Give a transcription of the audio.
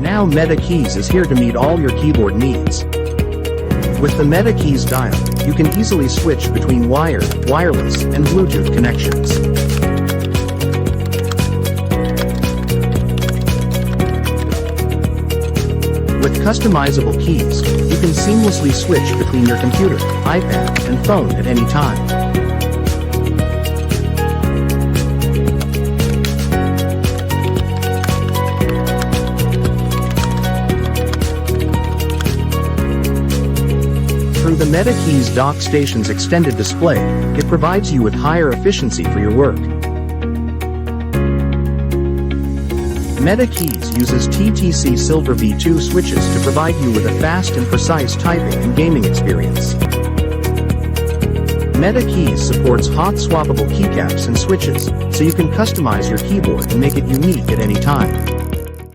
Now Metakeys is here to meet all your keyboard needs. With the Metakeys dial, you can easily switch between wired, wireless, and Bluetooth connections. With customizable keys, you can seamlessly switch between your computer, iPad, and phone at any time. Through the Metakeys dock station's extended display, it provides you with higher efficiency for your work. Metakeys uses TTC Silver V2 switches to provide you with a fast and precise typing and gaming experience. Metakeys supports hot swappable keycaps and switches, so you can customize your keyboard and make it unique at any time.